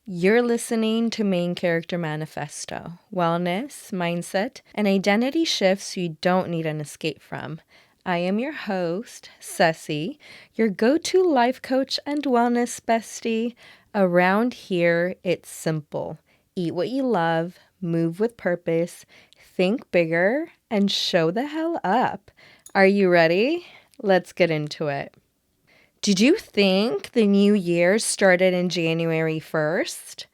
You're listening to Main Character Manifesto, wellness, mindset, and identity shifts you don't need an escape from. I am your host, Ceci, your go-to life coach and wellness bestie. Around here, it's simple. Eat what you love, move with purpose, think bigger, and show the hell up. Are you ready? Let's get into it. Did you think the new year started in January 1st?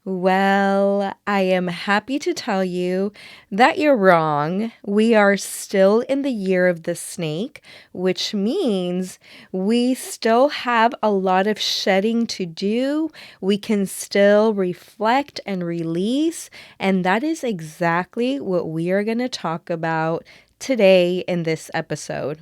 Well, I am happy to tell you that you're wrong. We are still in the year of the snake, which means we still have a lot of shedding to do. We can still reflect and release, and that is exactly what we are going to talk about today in this episode.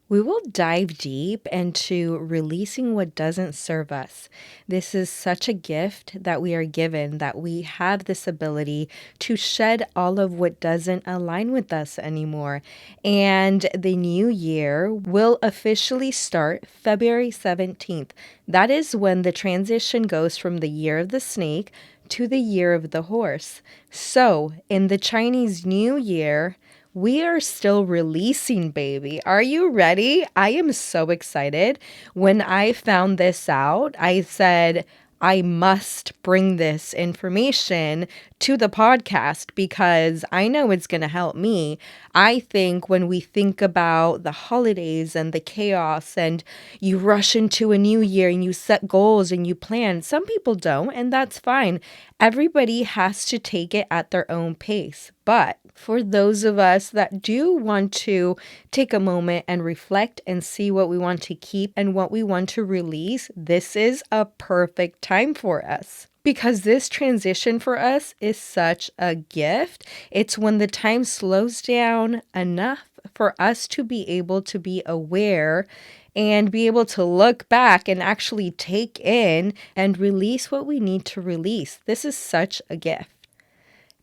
We will dive deep into releasing what doesn't serve us. This is such a gift that we are given, that we have this ability to shed all of what doesn't align with us anymore. And the new year will officially start February 17th. That is when the transition goes from the year of the snake to the year of the horse. So, in the Chinese New Year, we are still releasing, baby. Are you ready? I am so excited. When I found this out, I said, I must bring this information to the podcast because I know it's going to help me. I think when we think about the holidays and the chaos and you rush into a new year and you set goals and you plan, some people don't, and that's fine. Everybody has to take it at their own pace. But for those of us that do want to take a moment and reflect and see what we want to keep and what we want to release, this is a perfect time for us. Because this transition for us is such a gift. It's when the time slows down enough for us to be able to be aware and be able to look back and actually take in and release what we need to release. This is such a gift.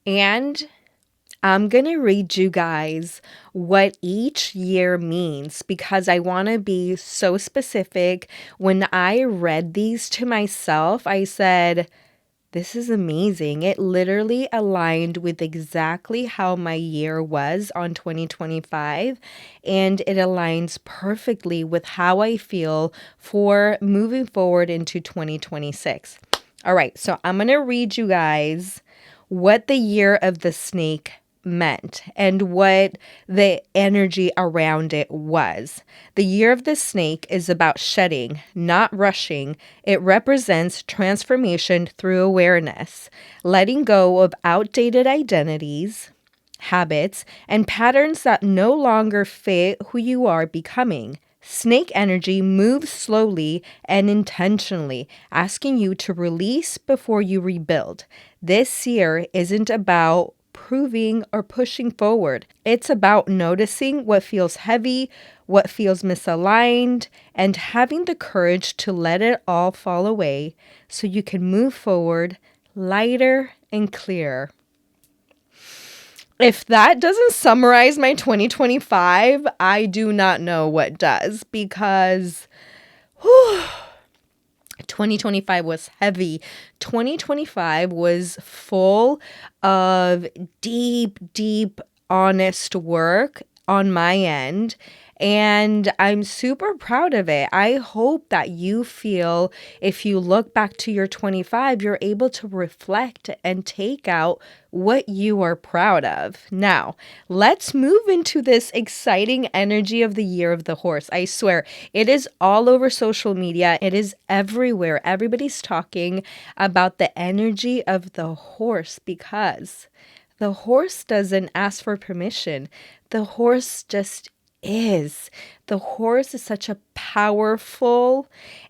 And I'm going to read you guys what each year means because I want to be so specific. When I read these to myself, I said, this is amazing. It literally aligned with exactly how my year was on 2025, and it aligns perfectly with how I feel for moving forward into 2026. All right, so I'm going to read you guys what the year of the snake meant and what the energy around it was. The year of the snake is about shedding, not rushing. It represents transformation through awareness, letting go of outdated identities, habits, and patterns that no longer fit who you are becoming. Snake energy moves slowly and intentionally, asking you to release before you rebuild. This year isn't about proving or pushing forward. It's about noticing what feels heavy, what feels misaligned, and having the courage to let it all fall away so you can move forward lighter and clearer. If that doesn't summarize my 2025, I do not know what does, because 2025 was heavy. 2025 was full of deep, honest work on my end. And I'm super proud of it. I hope that you feel, if you look back to your 25, you're able to reflect and take out what you are proud of. Now, let's move into this exciting energy of the year of the horse. I swear, it is all over social media. It is everywhere. Everybody's talking about the energy of the horse because the horse doesn't ask for permission. The horse just is. The horse is such a powerful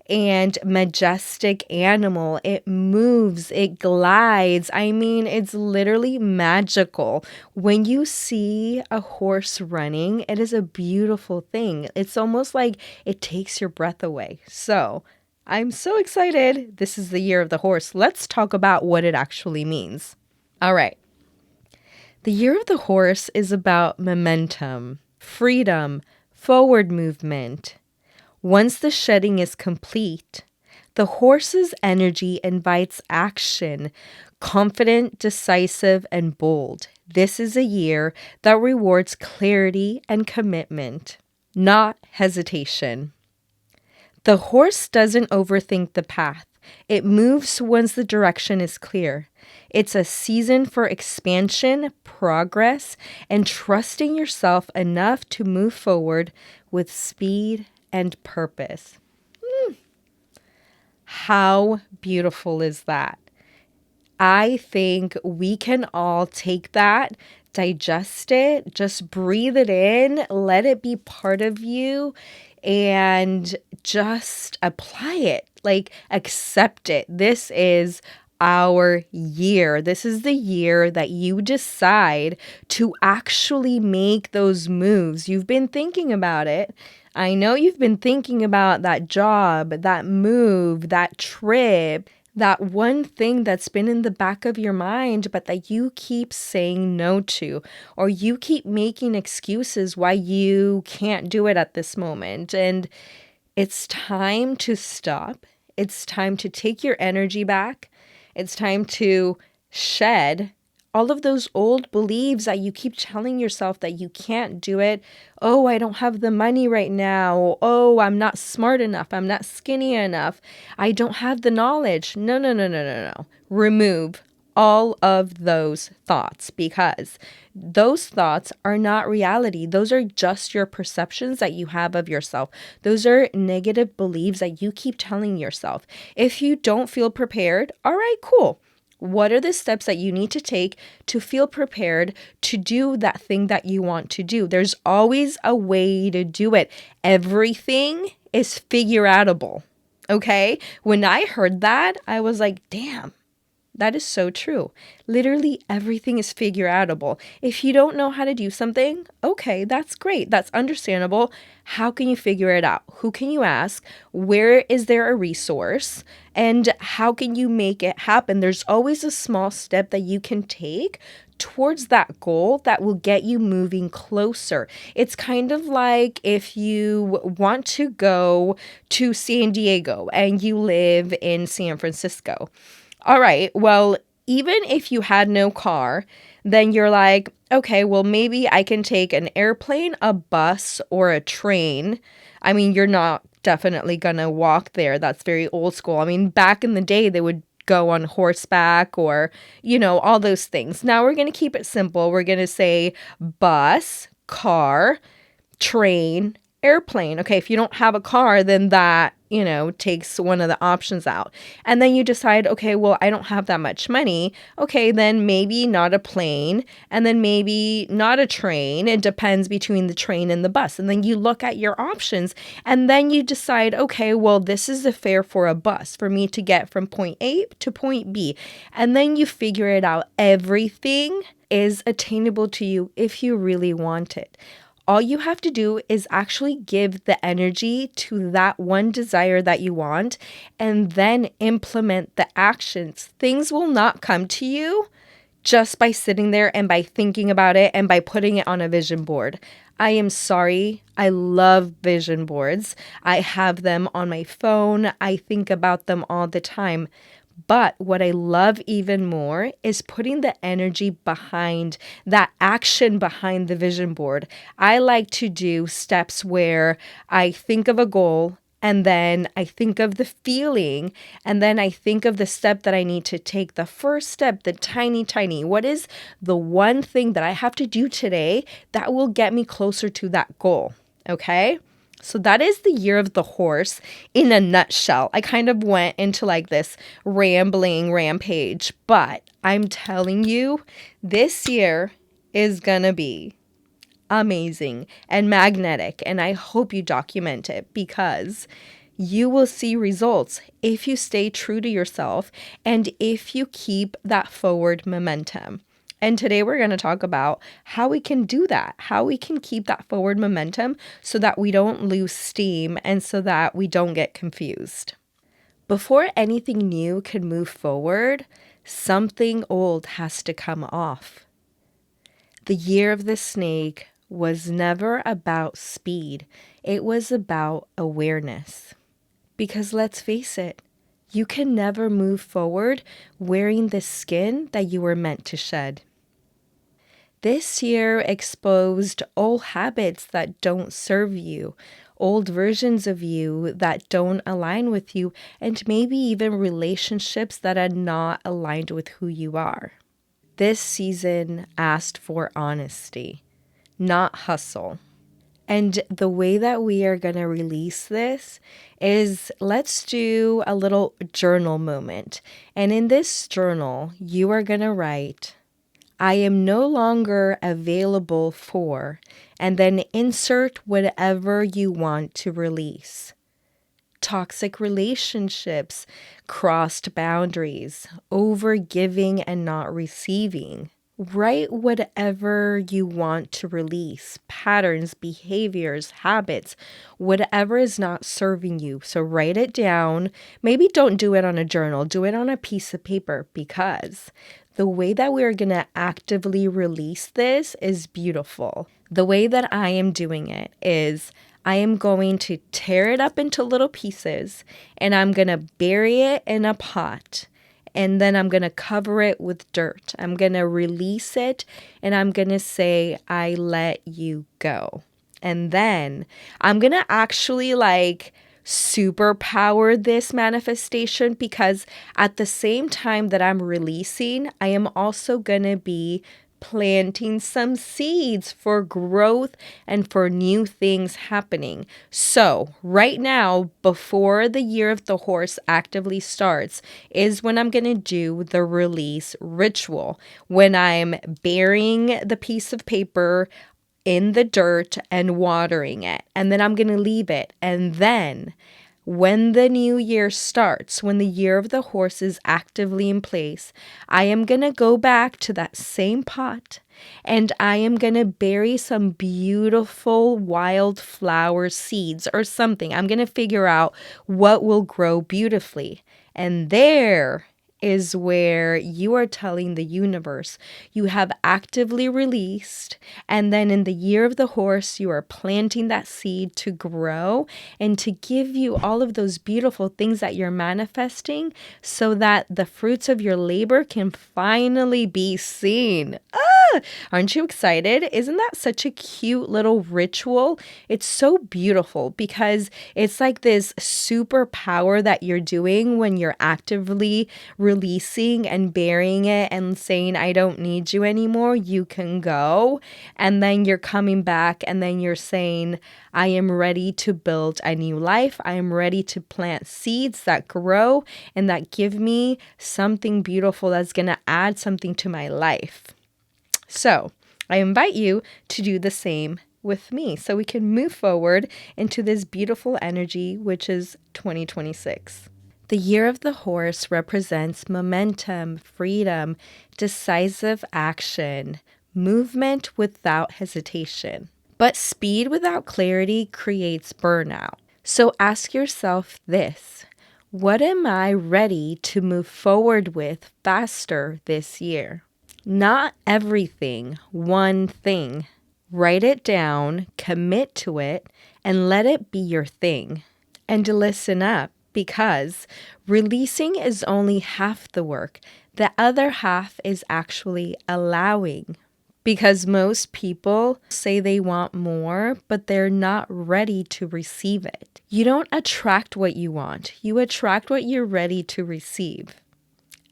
and majestic animal. It moves, it glides. I mean, it's literally magical. When you see a horse running, it is a beautiful thing. It's almost like it takes your breath away. So, I'm so excited. This is the year of the horse. Let's talk about what it actually means. All right. The year of the horse is about momentum, freedom, forward movement. Once the shedding is complete, The horse's energy invites action, confident, decisive, and bold. This is a year that rewards clarity and commitment, not hesitation. The horse doesn't overthink the path. It moves once the direction is clear. It's a season for expansion, progress, and trusting yourself enough to move forward with speed and purpose. How beautiful is that? I think we can all take that, digest it, just breathe it in, let it be part of you, and just apply it. Like, accept it. This is our year. This is the year that you decide to actually make those moves. You've been thinking about it. I know you've been thinking about that job, that move, that trip, that one thing that's been in the back of your mind, but that you keep saying no to, or you keep making excuses why you can't do it at this moment. And it's time to stop. It's time to take your energy back. It's time to shed all of those old beliefs that you keep telling yourself that you can't do it. Oh, I don't have the money right now. Oh, I'm not smart enough. I'm not skinny enough. I don't have the knowledge. No, no, no, no, no, no. Remove all of those thoughts, because those thoughts are not reality. Those are just your perceptions that you have of yourself. Those are negative beliefs that you keep telling yourself. If you don't feel prepared, all right, cool. What are the steps that you need to take to feel prepared to do that thing that you want to do? There's always a way to do it. Everything is figure outable. Okay? When I heard that, I was like, damn. That is so true. Literally everything is figure outable. If you don't know how to do something, okay, that's great. That's understandable. How can you figure it out? Who can you ask? Where is there a resource? And how can you make it happen? There's always a small step that you can take towards that goal that will get you moving closer. It's kind of like if you want to go to San Diego and you live in San Francisco. All right, well, even if you had no car, then you're like, okay, well, maybe I can take an airplane, a bus, or a train. I mean, you're not definitely gonna walk there. That's very old school. I mean, back in the day, they would go on horseback or, all those things. Now we're gonna keep it simple. We're gonna say bus, car, train, airplane. Okay, if you don't have a car, then that, takes one of the options out. And then you decide, okay, well, I don't have that much money. Okay, then maybe not a plane, and then maybe not a train. It depends between the train and the bus. And then you look at your options, and then you decide, okay, well, this is the fare for a bus for me to get from point A to point B. And then you figure it out. Everything is attainable to you if you really want it. All you have to do is actually give the energy to that one desire that you want and then implement the actions. Things will not come to you just by sitting there and by thinking about it and by putting it on a vision board. I am sorry. I love vision boards. I have them on my phone. I think about them all the time. But what I love even more is putting the energy behind that action behind the vision board. I like to do steps where I think of a goal and then I think of the feeling and then I think of the step that I need to take. The first step, the tiny. What is the one thing that I have to do today that will get me closer to that goal? Okay? So that is the year of the horse in a nutshell. I kind of went into like this rambling rampage, but I'm telling you, this year is gonna be amazing and magnetic, and I hope you document it because you will see results if you stay true to yourself and if you keep that forward momentum. And today we're going to talk about how we can do that, how we can keep that forward momentum so that we don't lose steam and so that we don't get confused. Before anything new can move forward, something old has to come off. The year of the snake was never about speed. It was about awareness. Because let's face it, You can never move forward wearing the skin that you were meant to shed. This year exposed old habits that don't serve you, old versions of you that don't align with you, and maybe even relationships that are not aligned with who you are. This season asked for honesty, not hustle. And the way that we are going to release this is let's do a little journal moment. And in this journal, you are going to write, I am no longer available for, and then insert whatever you want to release. Toxic relationships, crossed boundaries, over giving and not receiving. Write whatever you want to release, patterns, behaviors, habits, whatever is not serving you. So write it down. Maybe don't do it on a journal, do it on a piece of paper, because the way that we're going to actively release this is beautiful. The way that I am doing it is I am going to tear it up into little pieces and I'm going to bury it in a pot. And then I'm going to cover it with dirt. I'm going to release it and I'm going to say, I let you go. And then I'm going to actually superpower this manifestation, because at the same time that I'm releasing, I am also going to be planting some seeds for growth and for new things happening. So right now, before the year of the horse actively starts, is when I'm going to do the release ritual, when I'm burying the piece of paper in the dirt and watering it. And then I'm going to leave it. And then when the new year starts, when the year of the horse is actively in place, I am going to go back to that same pot and I am going to bury some beautiful wildflower seeds or something. I'm going to figure out what will grow beautifully. And there is where you are telling the universe you have actively released, and then in the year of the horse you are planting that seed to grow and to give you all of those beautiful things that you're manifesting, so that the fruits of your labor can finally be seen. Aren't you excited? Isn't that such a cute little ritual? It's so beautiful because it's like this superpower that you're doing when you're actively releasing and burying it and saying, I don't need you anymore. You can go. And then you're coming back and then you're saying, I am ready to build a new life. I am ready to plant seeds that grow and that give me something beautiful that's going to add something to my life. So I invite you to do the same with me so we can move forward into this beautiful energy, which is 2026. The year of the horse represents momentum, freedom, decisive action, movement without hesitation. But speed without clarity creates burnout. So ask yourself this: what am I ready to move forward with faster this year? Not everything, one thing. Write it down, commit to it, and let it be your thing. And listen up, because releasing is only half the work. The other half is actually allowing. Because most people say they want more, but they're not ready to receive it. You don't attract what you want. You attract what you're ready to receive.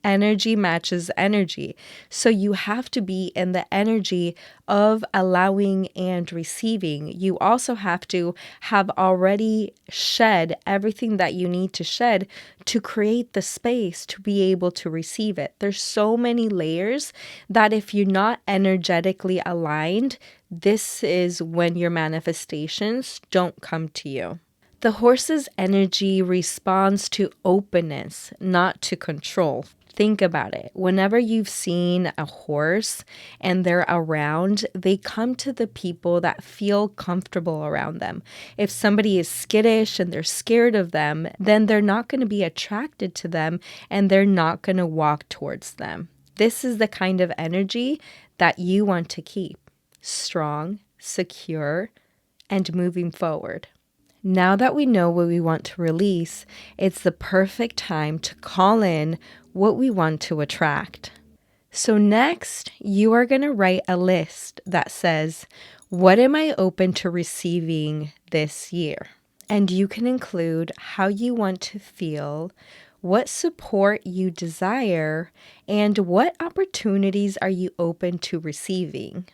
Energy matches energy. So you have to be in the energy of allowing and receiving. You also have to have already shed everything that you need to shed to create the space to be able to receive it. There's so many layers that if you're not energetically aligned, this is when your manifestations don't come to you. The horse's energy responds to openness, not to control. Think about it. Whenever you've seen a horse and they're around, they come to the people that feel comfortable around them. If somebody is skittish and they're scared of them, then they're not going to be attracted to them and they're not going to walk towards them. This is the kind of energy that you want to keep: strong, secure, and moving forward. Now that we know what we want to release, it's the perfect time to call in what we want to attract. So next, you are going to write a list that says, what am I open to receiving this year? And you can include how you want to feel, what support you desire, and what opportunities are you open to receiving.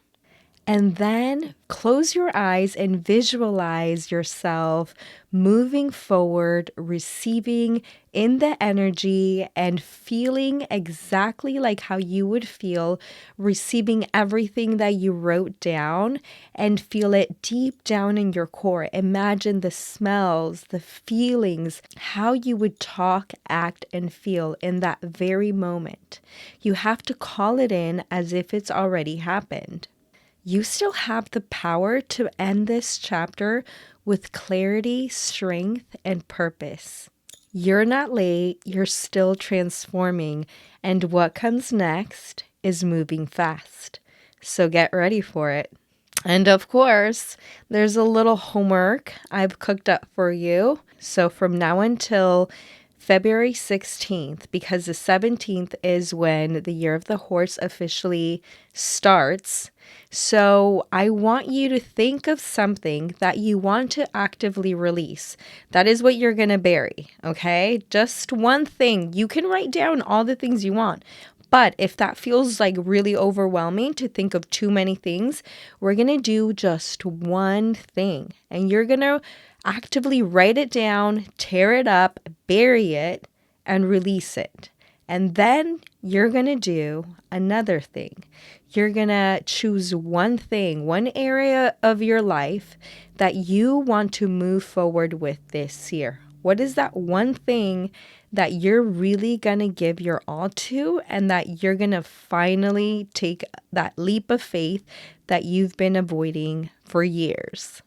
And then close your eyes and visualize yourself moving forward, receiving in the energy and feeling exactly like how you would feel receiving everything that you wrote down, and feel it deep down in your core. Imagine the smells, the feelings, how you would talk, act, and feel in that very moment. You have to call it in as if it's already happened. You still have the power to end this chapter with clarity, strength, and purpose. You're not late, you're still transforming, and what comes next is moving fast. So get ready for it. And of course, there's a little homework I've cooked up for you. So from now until February 16th, because the 17th is when the Year of the Horse officially starts. So I want you to think of something that you want to actively release. That is what you're going to bury, okay? Just one thing. You can write down all the things you want. But if that feels like really overwhelming to think of too many things, we're going to do just one thing. And you're going to actively write it down, tear it up, bury it, and release it. And then you're going to do another thing. You're going to choose one thing, one area of your life that you want to move forward with this year. What is that one thing that you're really going to give your all to, and that you're going to finally take that leap of faith that you've been avoiding for years?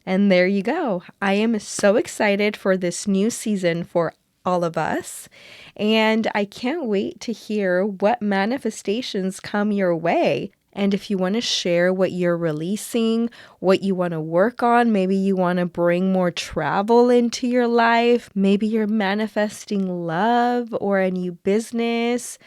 And there you go. I am so excited for this new season for all of us. And I can't wait to hear what manifestations come your way. And if you want to share what you're releasing, what you want to work on, maybe you want to bring more travel into your life, maybe you're manifesting love or a new business.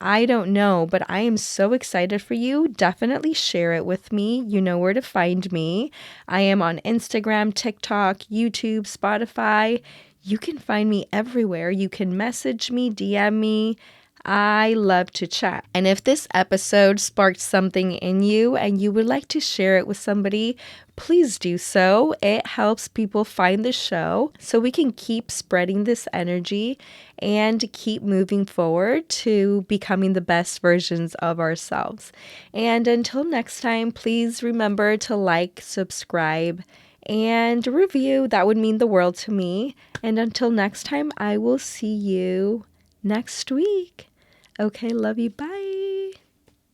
I don't know, but I am so excited for you. Definitely share it with me. You know where to find me. I am on Instagram, TikTok, YouTube, Spotify. You can find me everywhere. You can message me, DM me. I love to chat. And if this episode sparked something in you and you would like to share it with somebody, please do so. It helps people find the show so we can keep spreading this energy and keep moving forward to becoming the best versions of ourselves. And until next time, please remember to like, subscribe, and review. That would mean the world to me. And until next time, I will see you next week. Okay, love you. Bye.